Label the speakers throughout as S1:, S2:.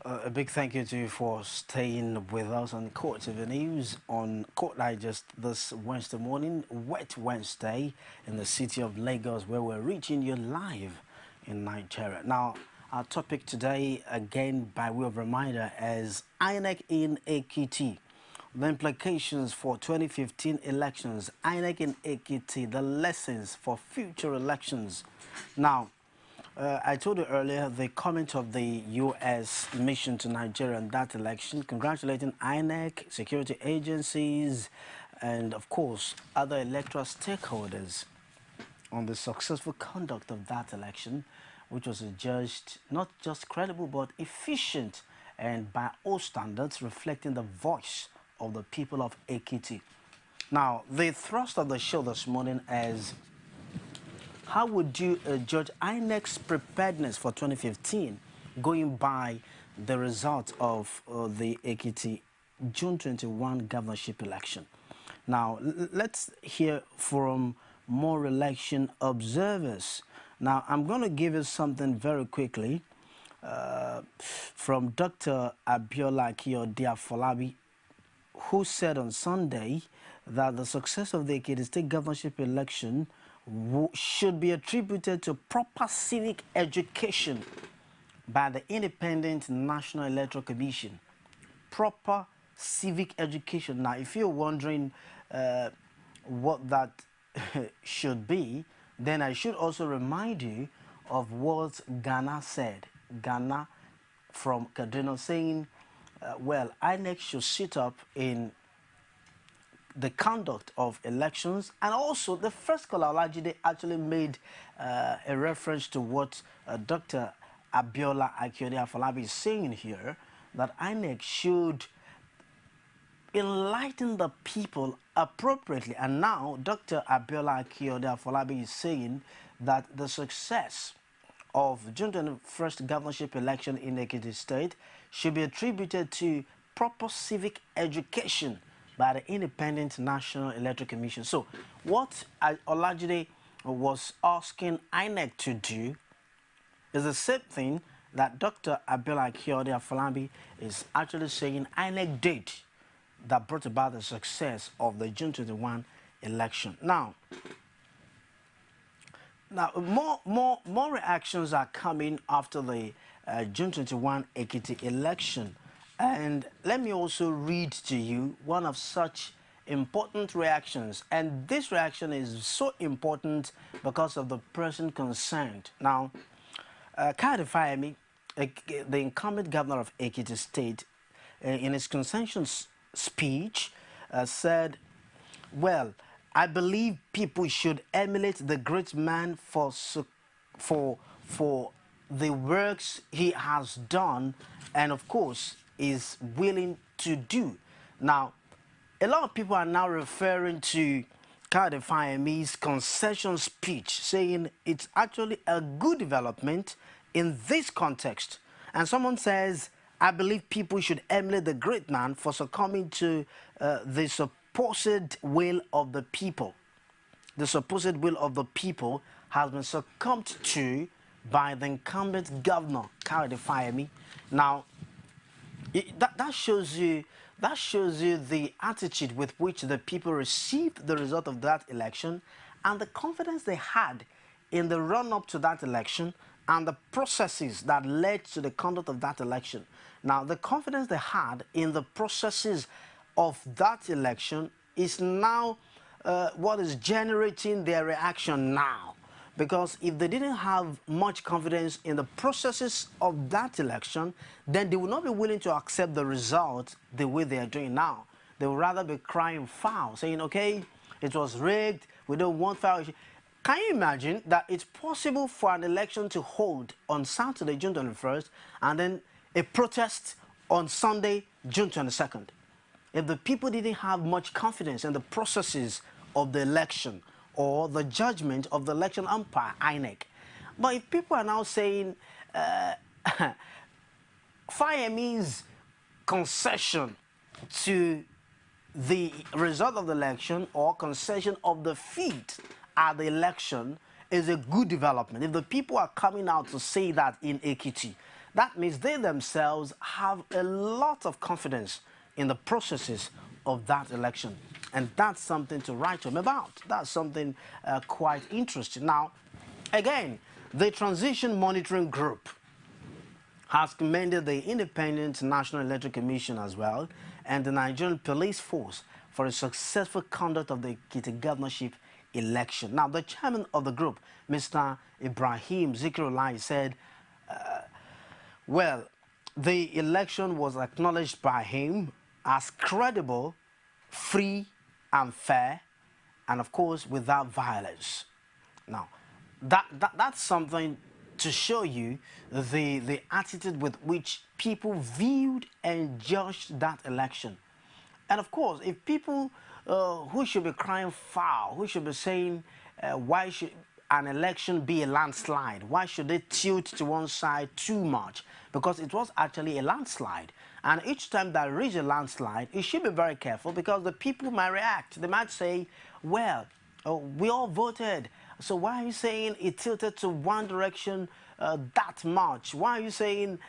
S1: A big thank you to you for staying with us on Court TV News on Court Digest this Wednesday morning, Wet Wednesday, in the city of Lagos, where we're reaching you live in Nigeria. Now, our topic today, again by way of reminder, is Inec in Ekiti. The implications for 2015 elections, Inec in Ekiti, the lessons for future elections. Now, I told you earlier the comment of the U.S. mission to Nigeria in that election, congratulating INEC, security agencies, and of course, other electoral stakeholders on the successful conduct of that election, which was judged not just credible but efficient and by all standards reflecting the voice of the people of Ekiti. Now, the thrust of the show this morning is how would you judge INEC's preparedness for 2015 going by the result of the Ekiti June 21 governorship election? Now, let's hear from more election observers. Now, I'm going to give you something very quickly from Dr. Abiola Akiyode-Afolabi, who said on Sunday that the success of the Ekiti State governorship election should be attributed to proper civic education by the Independent National Electoral Commission. Proper civic education. Now, if you're wondering what that should be, then I should also remind you of what Ghana said. Ghana from Kaduna saying, well, INEC should sit up in the conduct of elections, and also the first caller Olajide actually made a reference to what Dr. Abiola Akiyode-Afolabi is saying here, that INEC should enlighten the people appropriately. And now Dr. Abiola Akiyode-Afolabi is saying that the success of June 21st governorship election in Ekiti State should be attributed to proper civic education by the Independent National Electoral Commission. So what Olajide was asking INEC to do is the same thing that Dr. Abiola Akiyode-Afolabi is actually saying INEC did that brought about the success of the June 21 election. Now more reactions are coming after the June 21 Ekiti election. And let me also read to you one of such important reactions. And this reaction is so important because of the person concerned. Now, Kayode Fayemi, the incumbent governor of Ekiti State, in his concession speech, said, well, I believe people should emulate the great man for the works he has done, and of course, is willing to do. Now, a lot of people are now referring to Kayode Fayemi's concession speech, saying it's actually a good development in this context. And someone says, I believe people should emulate the great man for succumbing to the supposed will of the people. The supposed will of the people has been succumbed to by the incumbent governor, Kayode Fayemi. Now, that shows you the attitude with which the people received the result of that election and the confidence they had in the run-up to that election and the processes that led to the conduct of that election. Now, the confidence they had in the processes of that election is now what is generating their reaction now. Because if they didn't have much confidence in the processes of that election, then they would not be willing to accept the result the way they are doing now. They would rather be crying foul, saying, okay, it was rigged, we don't want foul. can you imagine that it's possible for an election to hold on Saturday, June 21st, and then a protest on Sunday, June 22nd? If the people didn't have much confidence in the processes of the election or the judgment of the election umpire, Inec. But if people are now saying fire means concession to the result of the election or concession of defeat at the election is a good development. If the people are coming out to say that in Ekiti, that means they themselves have a lot of confidence in the processes of that election. And that's something to write home about. That's something quite interesting. Now, again, the Transition Monitoring Group has commended the Independent National Electoral Commission as well and the Nigerian Police Force for a successful conduct of the Ekiti governorship election. Now, the chairman of the group, Mr. Ibrahim Zikirullah, said, well, the election was acknowledged by him as credible, free and fair, and of course, without violence. Now, that's something to show you the attitude with which people viewed and judged that election. And of course, if people who should be crying foul, who should be saying, why should an election be a landslide? Why should they tilt to one side too much? Because it was actually a landslide. And each time that there is a landslide, you should be very careful because the people might react. They might say, well, we all voted. So why are you saying it tilted to one direction that much? Why are you saying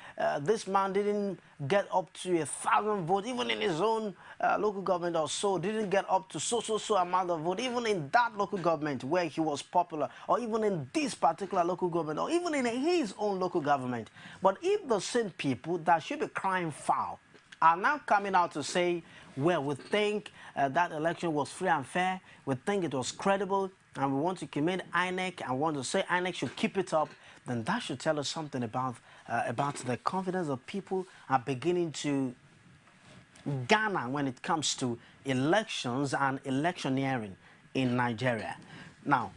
S1: this man didn't get up to 1,000 votes, even in his own local government or so, didn't get up to so amount of vote, even in that local government where he was popular, or even in this particular local government, or even in his own local government. But if the same people that should be crying foul are now coming out to say, well, we think that election was free and fair, we think it was credible, and we want to commend Inec and want to say Inec should keep it up, then that should tell us something about the confidence of people are beginning to garner when it comes to elections and electioneering in Nigeria. Now,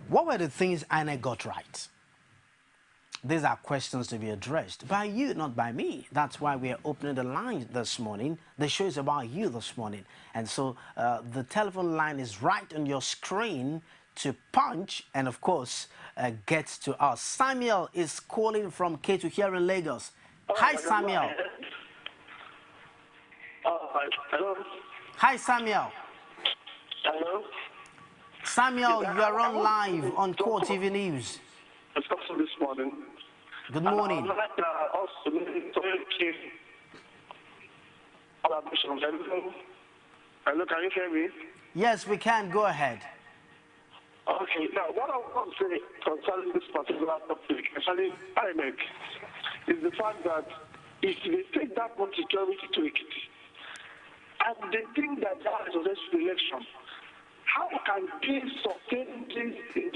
S1: what were the things Inec got right? These are questions to be addressed by you, not by me. That's why we are opening the line this morning. The show is about you this morning. And so the telephone line is right on your screen to punch and, of course, get to us. Samuel is calling from Ekiti here in Lagos. Hi, Samuel.
S2: Hello.
S1: Hi, Samuel.
S2: Hello.
S1: Samuel, you are on live on Core TV News.
S2: I spoke to this morning.
S1: Good morning.
S2: And I would like also to Hello, can you hear me?
S1: Yes, we can. Go ahead.
S2: Okay, now what I want to say concerning this particular topic, actually, INEC, is the fact that if they take that much security to Ekiti, and they think that that is a successful election, how can they sustain this in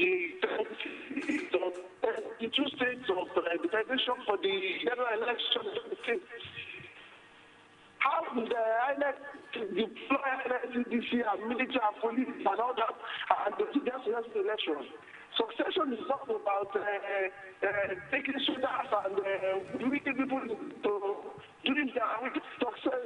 S2: the two states of the federation for the general election? How will the INEC deploy NCDC and military and police and all that and do their successful election? Succession is not about taking soldiers and leading people to doing their success.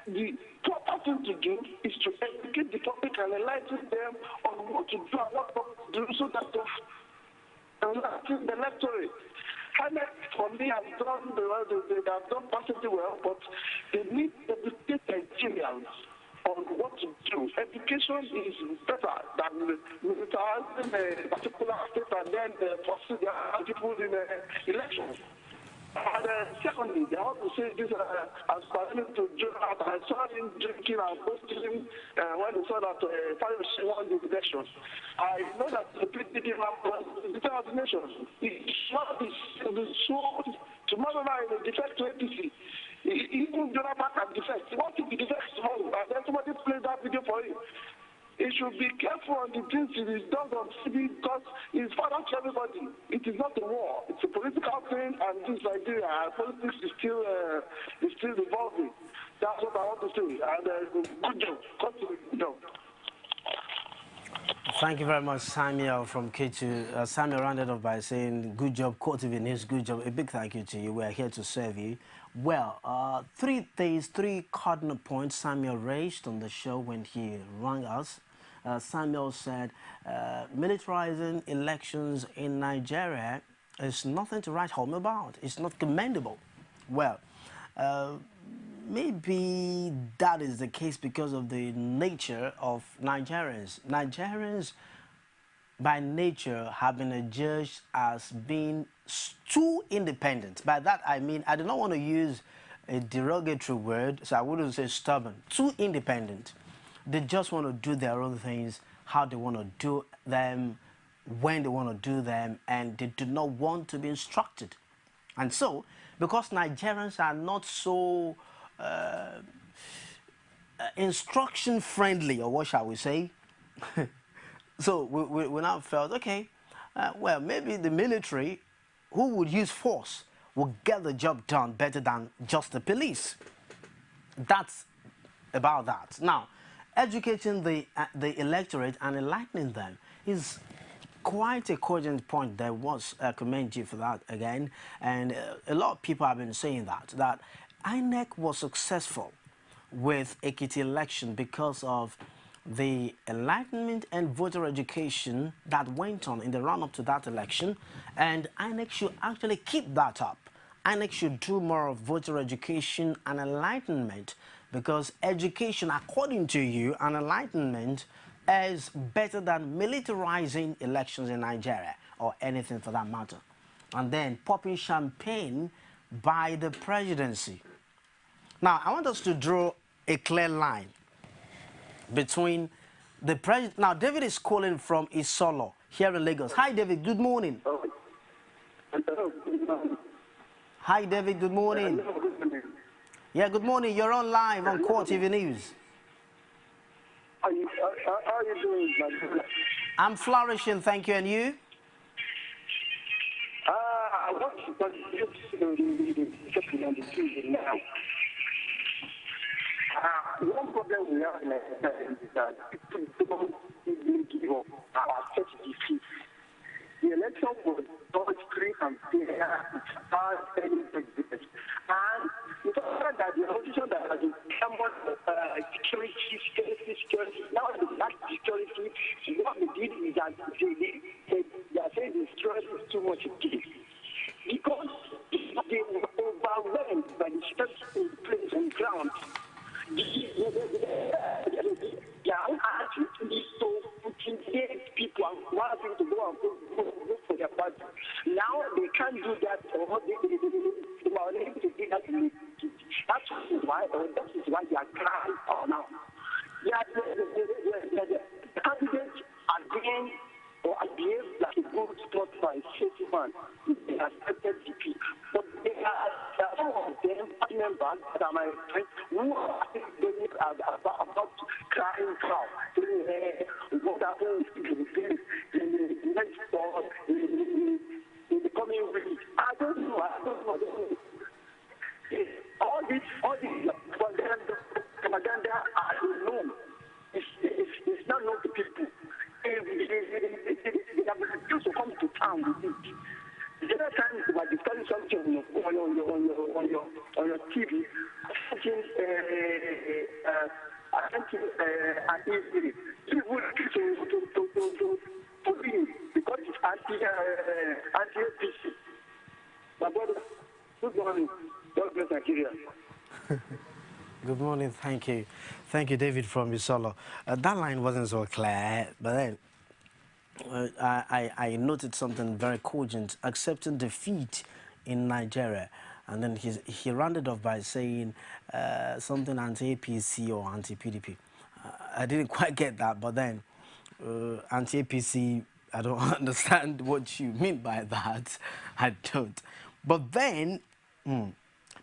S2: The proper thing to do is to educate the public and enlighten them on what to do and what not to do so that they enlighten the electorate. For me, I've done perfectly well, but they need to educate Nigerians on what to do. Education is better than militarizing a particular state and then pursue the people in elections. And secondly, they want to say this as pertaining to Jonathan. I saw him drinking and posting when they saw that Paris won the election. I know that the PDP have the nation. It should be shown tomorrow night in the defect to APC. Even Jonathan can defect. What if he defects tomorrow? And then somebody plays that video for him. He should be careful on the things he does on TV because it's father to everybody. It is not a war. It's a political thing, and this Nigeria politics is still evolving. That's what I want to say. And good job. Continue. Good job.
S1: Thank you very much, Samuel from K2. Samuel rounded off by saying, good job, Court TV News, good job. A big thank you to you. We are here to serve you. Well, three things, three cardinal points Samuel raised on the show when he rang us. Samuel said, militarizing elections in Nigeria is nothing to write home about. It's not commendable. Well, uh, maybe that is the case because of the nature of Nigerians. Nigerians, by nature, have been adjudged as being too independent. By that I mean, I do not want to use a derogatory word, so I wouldn't say stubborn. Too independent. They just want to do their own things, how they want to do them, when they want to do them, and they do not want to be instructed. And so, because Nigerians are not so instruction friendly, or what shall we say, so we now felt, okay, well, maybe the military, who would use force, will get the job done better than just the police. That's about that. Now, educating the electorate and enlightening them is quite a cogent point. There was commend you for that again, and a lot of people have been saying that Inec was successful with Ekiti election because of the enlightenment and voter education that went on in the run-up to that election, and Inec should actually keep that up. Inec should do more of voter education and enlightenment, because education, according to you, and enlightenment is better than militarizing elections in Nigeria, or anything for that matter. And then popping champagne by the presidency. Now, I want us to draw a clear line between the president. Now, David is calling from Isolo here in Lagos. Hi, David. Good morning. Hi, David. Good morning. Yeah, good morning. You're on live on Court TV News.
S2: How are you doing, my brother?
S1: I'm flourishing, thank you. And you?
S2: I want to on the Tuesday now. One problem we have in Nigeria is that people don't give up our church defeat. The election was done free and fair without any prejudice. And the fact that the opposition that has been somewhat security, now the lack security, what they did is that they are saying the security is too much again. Because they were overwhelmed by the steps in place on the ground. They are actually so intimidate people and want them to go and vote for their party. Now they can't do that, or they are unable to do that. That is why they are crying out now. The candidates are being or behave like a good spot by a safety man. They are accepted DP. But there are some of them, party members that are my friends, who are about crying crowd. What happens in the next door, in the coming week? I don't know. All this propaganda are known. It's not known to people. They have refused to come to town with it. The other time you were discussing something on your TV, people to put in because it's anti-APC. My brother, good morning. God bless Nigeria.
S1: Good morning, thank you. Thank you, David from Isolo. That line wasn't so clear, but then I noted something very cogent, accepting defeat in Nigeria. And then he rounded off by saying something anti-APC or anti-PDP. I didn't quite get that, but then anti-APC, I don't understand what you mean by that. I don't. But then,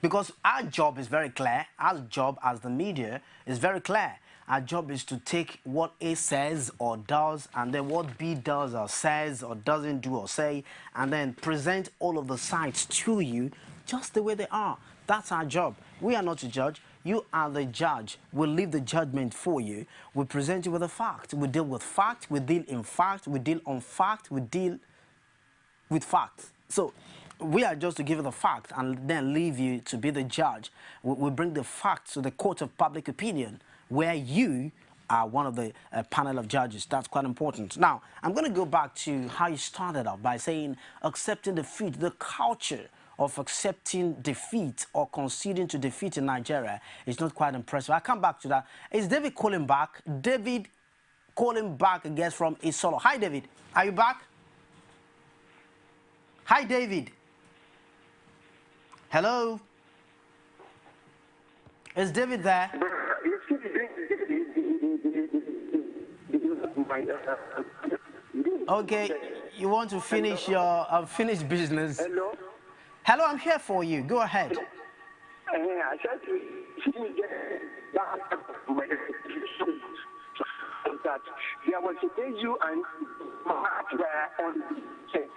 S1: because our job is very clear, our job as the media is very clear. Our job is to take what A says or does, and then what B does or says or doesn't do or say, and then present all of the sides to you just the way they are. That's our job. We are not to judge. You are the judge. We'll leave the judgment for you. We present you with a fact. We deal with fact. We deal in fact. We deal on fact. We deal with facts. So we are just to give you the fact and then leave you to be the judge. We bring the facts to the court of public opinion where you are one of the panel of judges. That's quite important. Now, I'm going to go back to how you started off by saying accepting defeat, the culture of accepting defeat or conceding to defeat in Nigeria is not quite impressive. I'll come back to that. Is David calling back? David calling back, I guess, from Isolo. Hi, David. Are you back? Hi, David. Hello? Is David there? Okay, you want to finish your unfinished business?
S2: Hello?
S1: Hello, I'm here for you. Go ahead.
S2: I said that there was a day you and Mark were on set.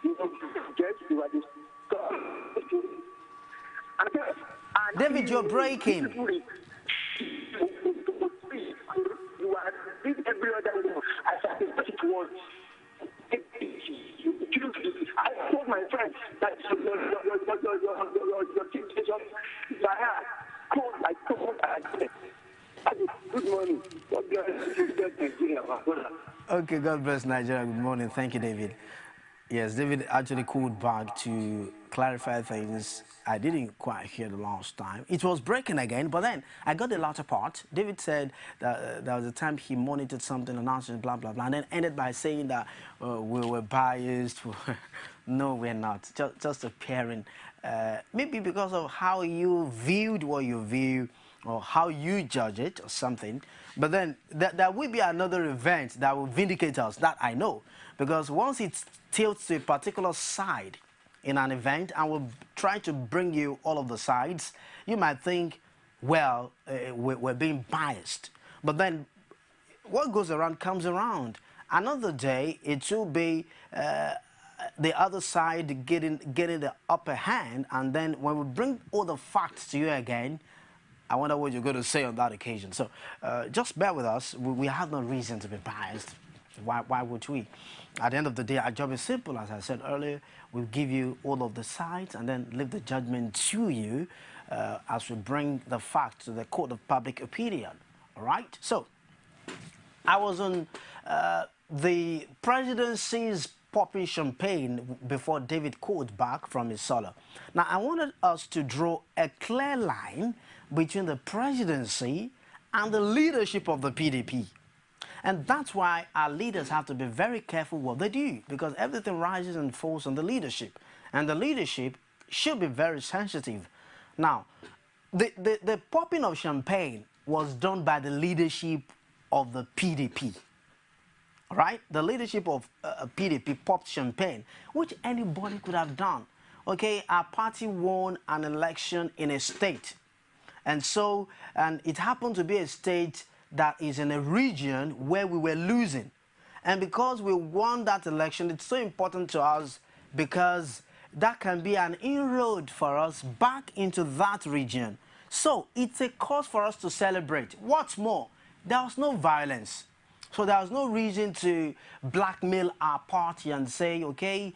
S2: You were
S1: David, you're breaking.
S2: You are every other one. I said it was. I told my friend that your teacher, good morning.
S1: Okay, God bless Nigeria. Good morning. Thank you, David. Yes, David actually called back to clarify things. I didn't quite hear the last time. It was breaking again, but then I got the latter part. David said that there was a time he monitored something, announced blah, blah, blah, and then ended by saying that we were biased. No, we're not. Just appearing. Maybe because of how you viewed what you view or how you judge it or something. But then there will be another event that will vindicate us, that I know. Because once it tilts to a particular side in an event and will try to bring you all of the sides, you might think, well, we're being biased. But then what goes around comes around. Another day, it will be the other side getting the upper hand, and then when we bring all the facts to you again, I wonder what you're going to say on that occasion. So just bear with us. We have no reason to be biased. Why would we? At the end of the day, our job is simple. As I said earlier, we'll give you all of the sides and then leave the judgment to you as we bring the facts to the court of public opinion. All right? So I was on the presidency's popping champagne before David called back from his solo. Now, I wanted us to draw a clear line between the presidency and the leadership of the PDP. And that's why our leaders have to be very careful what they do, because everything rises and falls on the leadership. And the leadership should be very sensitive. Now, the popping of champagne was done by the leadership of the PDP. Right? The leadership of PDP popped champagne, which anybody could have done. Okay, our party won an election in a state. And it happened to be a state that is in a region where we were losing. And because we won that election, it's so important to us because that can be an inroad for us back into that region. So it's a cause for us to celebrate. What's more, there was no violence. So there was no reason to blackmail our party and say, okay,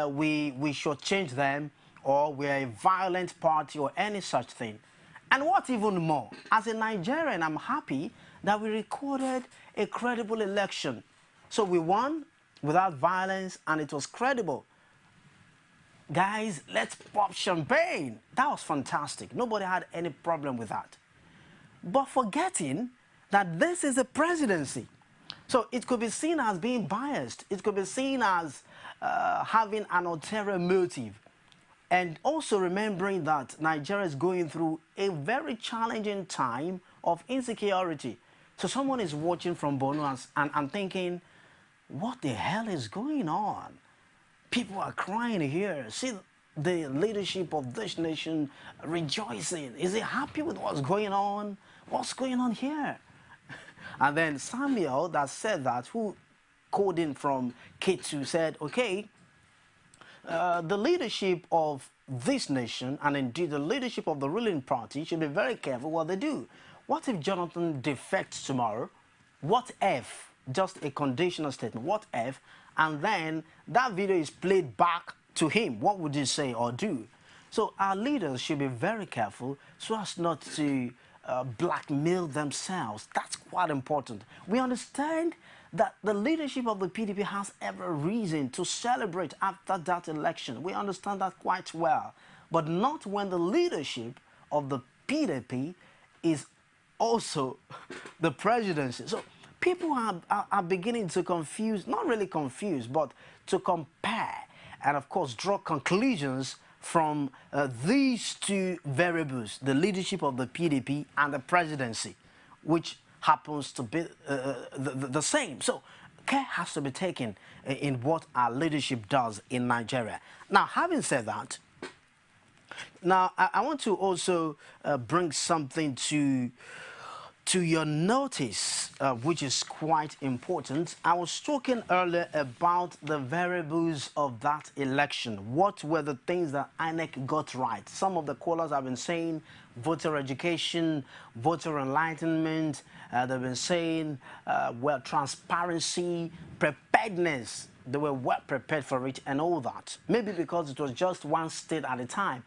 S1: we should change them, or we're a violent party, or any such thing. And what's even more, as a Nigerian, I'm happy that we recorded a credible election. So we won without violence, and it was credible. Guys, let's pop champagne. That was fantastic. Nobody had any problem with that. But forgetting that this is a presidency. So it could be seen as being biased. It could be seen as having an ulterior motive. And also remembering that Nigeria is going through a very challenging time of insecurity. So someone is watching from Borno and thinking, what the hell is going on? People are crying here. See the leadership of this nation rejoicing. Is he happy with what's going on? What's going on here? And then Samuel that said that, who called in from Ekiti, said, okay, the leadership of this nation, and indeed the leadership of the ruling party, should be very careful what they do. What if Jonathan defects tomorrow? What if, just a conditional statement, what if, and then that video is played back to him? What would you say or do? So our leaders should be very careful so as not to blackmail themselves. That's quite important. We understand that the leadership of the PDP has every reason to celebrate after that election. We understand that quite well. But not when the leadership of the PDP is also the presidency. So people are beginning to confuse, not really confuse, but to compare and, of course, draw conclusions from these two variables, the leadership of the PDP and the presidency, which happens to be the same. So care has to be taken in what our leadership does in Nigeria. Now, having said that, now I want to also bring something to your notice, which is quite important. I was talking earlier about the variables of that election. What were the things that Inec got right? Some of the callers have been saying voter education, voter enlightenment. They've been saying, well, transparency, preparedness. They were well prepared for it and all that. Maybe because it was just one state at a time.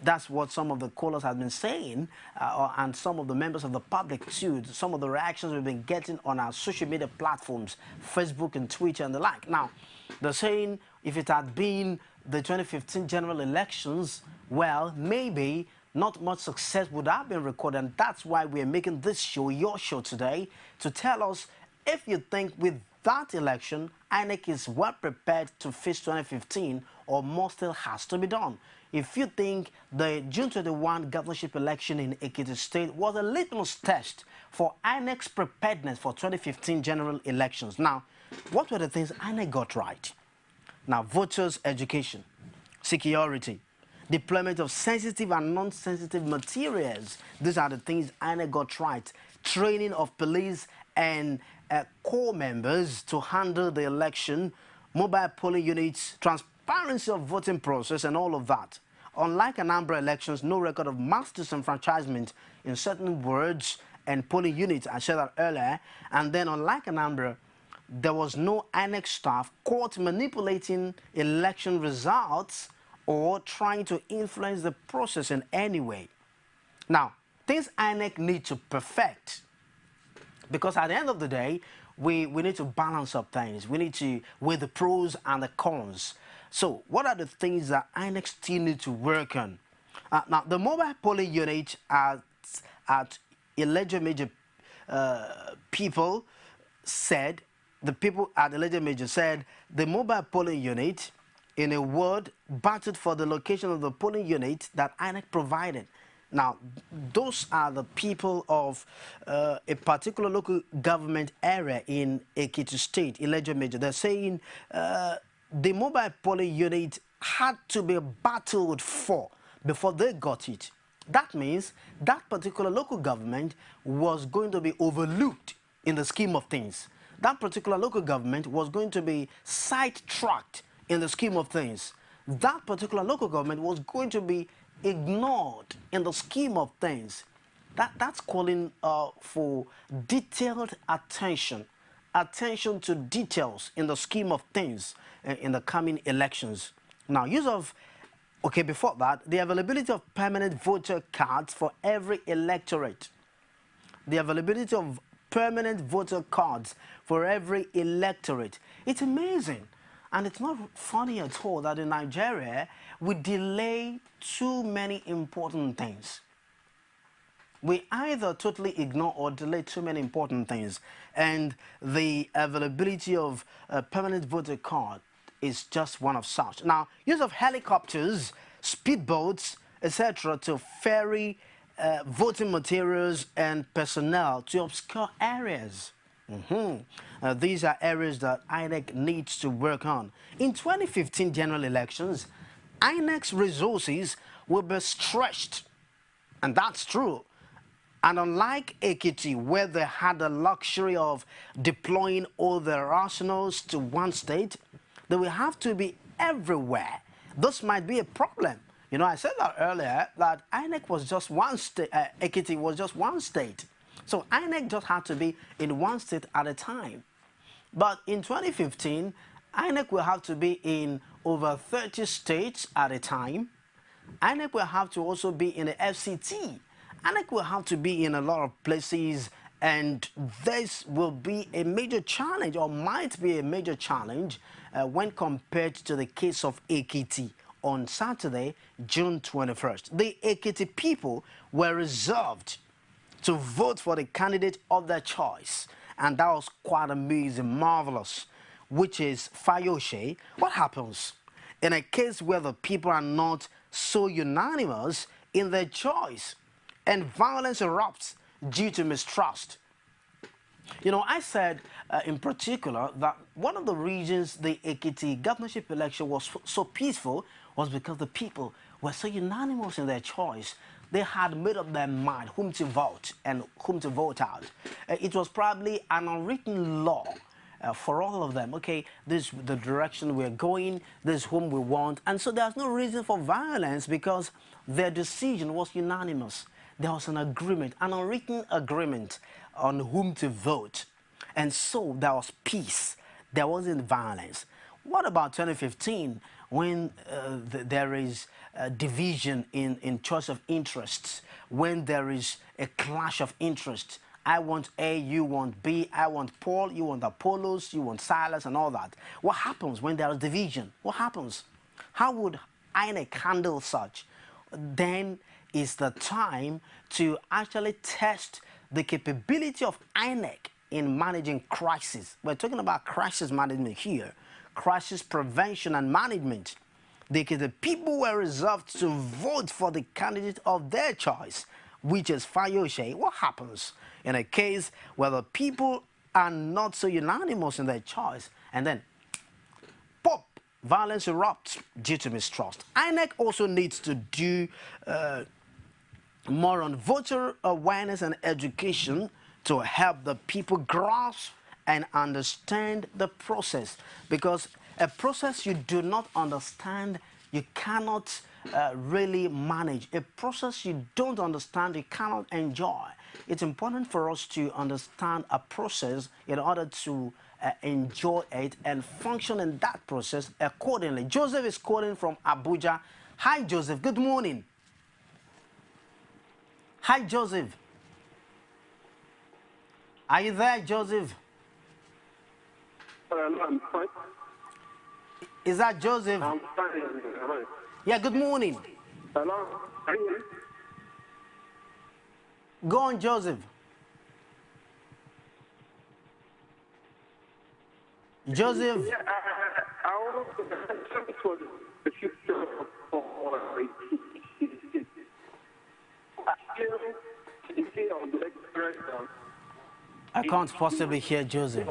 S1: That's what some of the callers have been saying, and some of the members of the public too. Some of the reactions we've been getting on our social media platforms, Facebook and Twitter and the like. Now, they're saying if it had been the 2015 general elections, well, maybe not much success would have been recorded. And that's why we're making this show, your show today, to tell us if you think with that election, Inec is well prepared to face 2015 or more still has to be done. If you think the June 21 governorship election in Ekiti State was a litmus test for Inec's preparedness for 2015 general elections. Now, what were the things Inec got right? Now, voters' education, security, deployment of sensitive and non-sensitive materials. These are the things Inec got right. Training of police and corps members to handle the election, mobile polling units, transparency of voting process and all of that. Unlike Anambra elections, no record of mass disenfranchisement in certain wards and polling units, I said that earlier. And then unlike Anambra, there was no Inec staff caught manipulating election results or trying to influence the process in any way. Now, things Inec need to perfect, because at the end of the day, we need to balance up things. We need to weigh the pros and the cons. So what are the things that Inec still need to work on? Now, the mobile polling unit at Elijah Major people said, the people at Elijah Major said, the mobile polling unit, in a word, battled for the location of the polling unit that Inec provided. Now, those are the people of a particular local government area in Ekiti State, Elijah Major. They're saying the mobile polling unit had to be battled for before they got it. That means that particular local government was going to be overlooked in the scheme of things. That particular local government was going to be sidetracked in the scheme of things. That particular local government was going to be ignored in the scheme of things. That's calling for detailed attention to details in the scheme of things in the coming elections. Now, before that, the availability of permanent voter cards for every electorate. The availability of permanent voter cards for every electorate. It's amazing. And it's not funny at all that in Nigeria, we delay too many important things. We either totally ignore or delay too many important things. And the availability of a permanent voter card is just one of such. Now, use of helicopters, speedboats, etc. to ferry voting materials and personnel to obscure areas. These are areas that Inec needs to work on. In 2015 general elections, Inec's resources will be stretched, and that's true. And unlike Ekiti, where they had the luxury of deploying all their arsenals to one state, they will have to be everywhere. This might be a problem. You know, I said that earlier, that Inec was just one state, Ekiti was just one state. So Inec just had to be in one state at a time. But in 2015, Inec will have to be in over 30 states at a time. Inec will have to also be in the FCT. Inec will have to be in a lot of places, and this will be a major challenge, or might be a major challenge, when compared to the case of Ekiti on Saturday, June 21st. The Ekiti people were reserved to vote for the candidate of their choice, and that was quite amazing, marvelous, which is Fayose. What happens in a case where the people are not so unanimous in their choice and violence erupts due to mistrust? You know, I said in particular that one of the reasons the Ekiti governorship election was so peaceful was because the people were so unanimous in their choice. They had made up their mind whom to vote and whom to vote out. It was probably an unwritten law for all of them. Okay, this is the direction we're going, this is whom we want. And so there's no reason for violence because their decision was unanimous. There was an agreement, an unwritten agreement on whom to vote. And so there was peace. There wasn't violence. What about 2015 when there is a division in choice of interests, when there is a clash of interests? I want A, you want B, I want Paul, you want Apollos, you want Silas and all that. What happens when there is division? What happens? How would Inec handle such? Then is the time to actually test the capability of Inec in managing crisis. We're talking about crisis management here, crisis prevention and management. The people were reserved to vote for the candidate of their choice, which is Fayose. What happens in a case where the people are not so unanimous in their choice, and then pop, violence erupts due to mistrust? Inec also needs to do more on voter awareness and education to help the people grasp and understand the process, because a process you do not understand, you cannot really manage. A process you don't understand, you cannot enjoy. It's important for us to understand a process in order to enjoy it and function in that process accordingly. Joseph is calling from Abuja. Hi, Joseph. Good morning. Hi, Joseph. Are you there, Joseph?
S2: I'm fine.
S1: Is that Joseph?
S2: I'm fine.
S1: Yeah, good morning.
S2: Hello? Can you hear me?
S1: Go on, Joseph. Joseph.
S2: Yeah, I want to thank for the future of
S1: I can't possibly hear Joseph.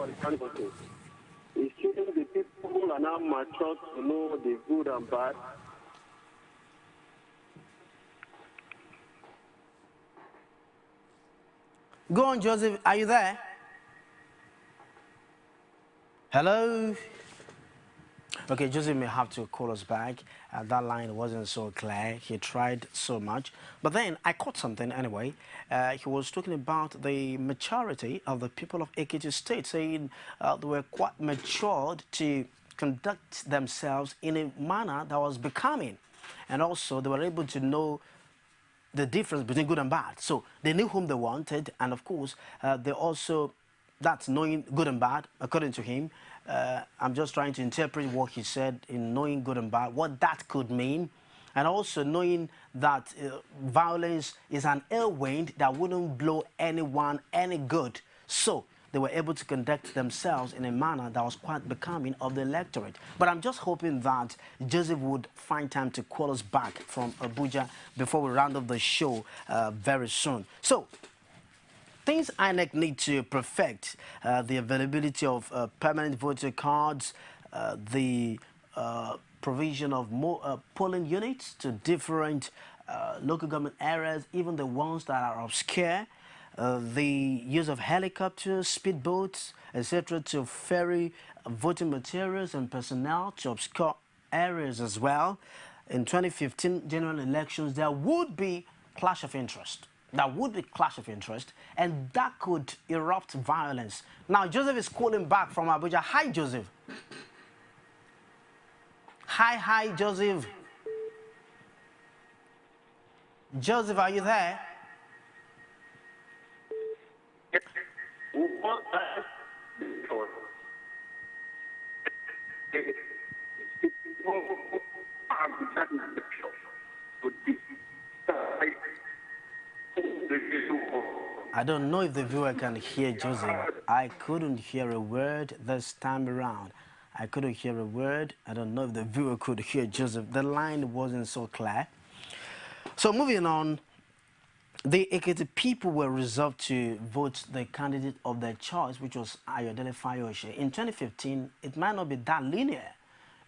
S2: It's showing the people are now mature to know the good and bad.
S1: Go on, Joseph. Are you there? Hello? Okay, Joseph may have to call us back. That line wasn't so clear. He tried so much. But then I caught something anyway. He was talking about the maturity of the people of Ekiti State, saying they were quite matured to conduct themselves in a manner that was becoming. And also they were able to know the difference between good and bad. So they knew whom they wanted, and of course, they also, that's knowing good and bad, according to him. I'm just trying to interpret what he said in knowing good and bad, what that could mean, and also knowing that violence is an ill wind that wouldn't blow anyone any good. So they were able to conduct themselves in a manner that was quite becoming of the electorate. But I'm just hoping that Joseph would find time to call us back from Abuja before we round up the show very soon. So, things INEC need to perfect: the availability of permanent voter cards, the provision of more polling units to different local government areas, even the ones that are obscure, the use of helicopters, speedboats, etc., to ferry voting materials and personnel to obscure areas as well. In 2015 general elections, there would be clash of interest. There would be clash of interest, and that could erupt violence. Now, Joseph is calling back from Abuja. Hi, Joseph. Hi, Joseph. Joseph, are you there? I don't know if the viewer can hear Joseph. I couldn't hear a word this time around. I couldn't hear a word. I don't know if the viewer could hear Joseph. The line wasn't so clear. So moving on, the Ekiti people were resolved to vote the candidate of their choice, which was Ayodele Fayose. In 2015, it might not be that linear.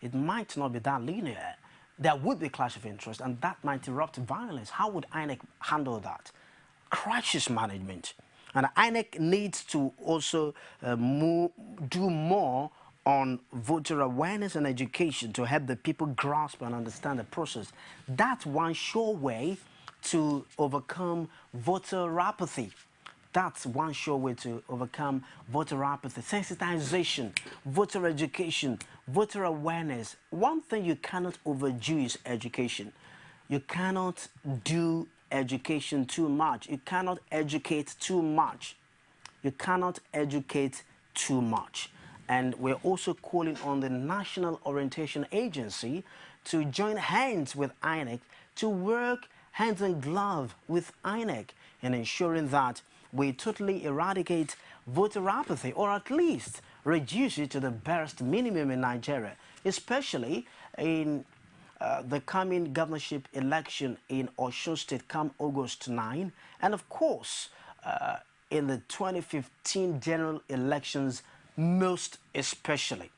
S1: It might not be that linear. There would be a clash of interest, and that might erupt violence. How would INEC handle that? Crisis management. And INEC needs to also do more on voter awareness and education to help the people grasp and understand the process. That's one sure way to overcome voter apathy. That's one sure way to overcome voter apathy. Sensitization, voter education, voter awareness. One thing you cannot overdo is education. You cannot do education too much. You cannot educate too much. You cannot educate too much. And we're also calling on the National Orientation Agency to join hands with INEC to work hands in glove with INEC in ensuring that we totally eradicate voter apathy, or at least reduce it to the barest minimum in Nigeria, especially in the coming governorship election in Osun State come August 9, and of course in the 2015 general elections most especially.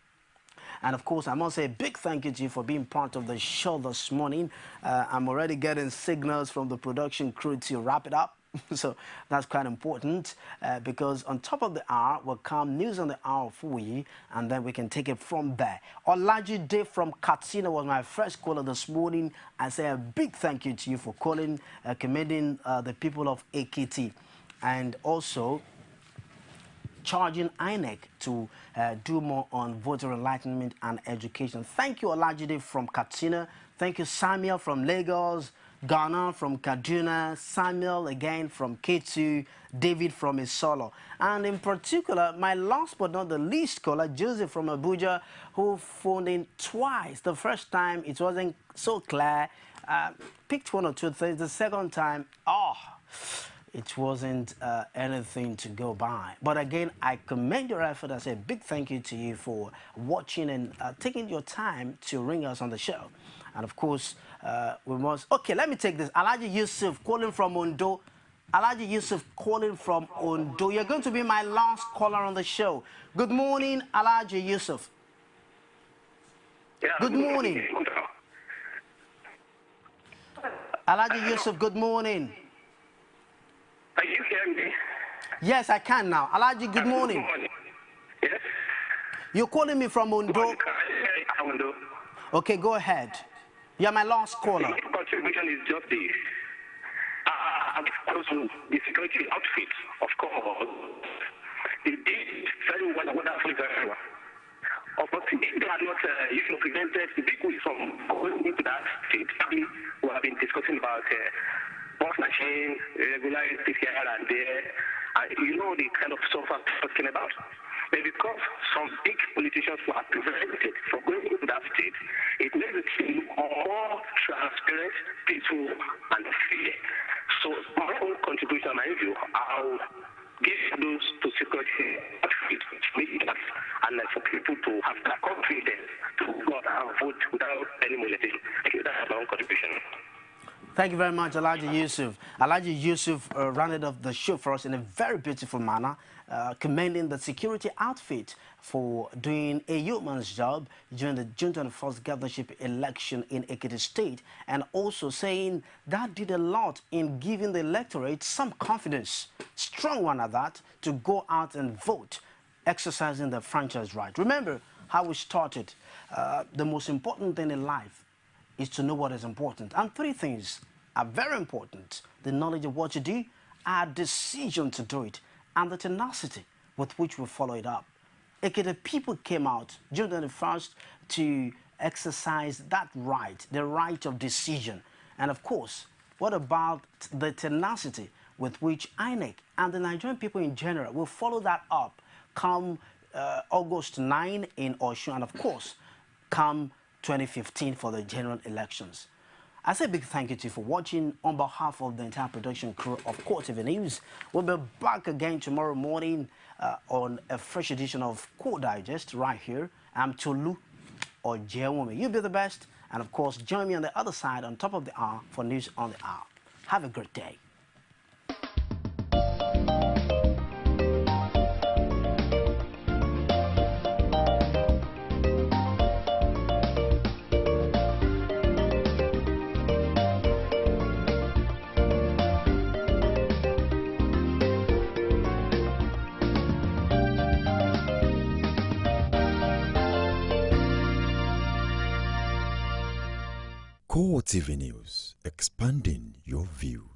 S1: And of course, I must say a big thank you to you for being part of the show this morning. I'm already getting signals from the production crew to wrap it up. So that's quite important because on top of the hour will come news on the hour for you, and then we can take it from there. Olajide from Katsina was my first caller this morning. I say a big thank you to you for calling, commending the people of Ekiti, and also charging INEC to do more on voter enlightenment and education. Thank you, Olajide from Katsina. Thank you, Samuel from Lagos, Ghana from Kaduna, Samuel again from K2, David from Isolo. And in particular, my last but not the least caller, Joseph from Abuja, who phoned in twice. The first time, it wasn't so clear. Picked one or two things. The second time, it wasn't anything to go by. But again, I commend your effort. I say a big thank you to you for watching and taking your time to ring us on the show. And of course, we must... Okay, let me take this. Alhaji Yusuf calling from Ondo. Alhaji Yusuf calling from Ondo. You're going to be my last caller on the show. Good morning, Alhaji Yusuf.
S2: Yeah,
S1: good morning. Alhaji Yusuf, good morning.
S2: Are you hearing me?
S1: Yes, I can now. Alhaji, good morning.
S2: Good morning. Yes?
S1: You're calling me from Ondo.
S2: Ondo.
S1: Okay, go ahead. You're my last caller.
S2: My contribution is just this. Also, the security outfit, of course, they did very well, wonderfully very well. Of course, if they are not, prevented the people from going into that state, we have been discussing about boss machine, irregularities here and there. You know the kind of stuff I'm talking about. But because some big politicians were prevented from going into that state, it makes it seem more transparent, peaceful, and fair. So my own contribution, my view, I'll give those to security outfit, and for people to have that confidence to go out and vote without any molestation. Thank you. That's my own contribution.
S1: Thank you very much, Alhaji Yusuf. Alhaji Yusuf rounded off the show for us in a very beautiful manner, commending the security outfit for doing a yeoman's job during the June 21st governorship election in Ekiti State, and also saying that did a lot in giving the electorate some confidence, strong one at that, to go out and vote, exercising their franchise right. Remember, how we started. The most important thing in life is to know what is important. And three things are very important: the knowledge of what to do, our decision to do it, and the tenacity with which we follow it up. Ekiti people came out June 21st to exercise that right, the right of decision. And of course, what about the tenacity with which Inec and the Nigerian people in general will follow that up come August 9 in Osun, and of course, come 2015 for the general elections? I say a big thank you to you for watching. On behalf of the entire production crew of Court TV News, we'll be back again tomorrow morning on a fresh edition of Court Digest right here. I'm Tolu or Jewumi. You be the best. And of course, join me on the other side on top of the hour for News on the Hour. Have a great day.
S3: Core TV News, expanding your view.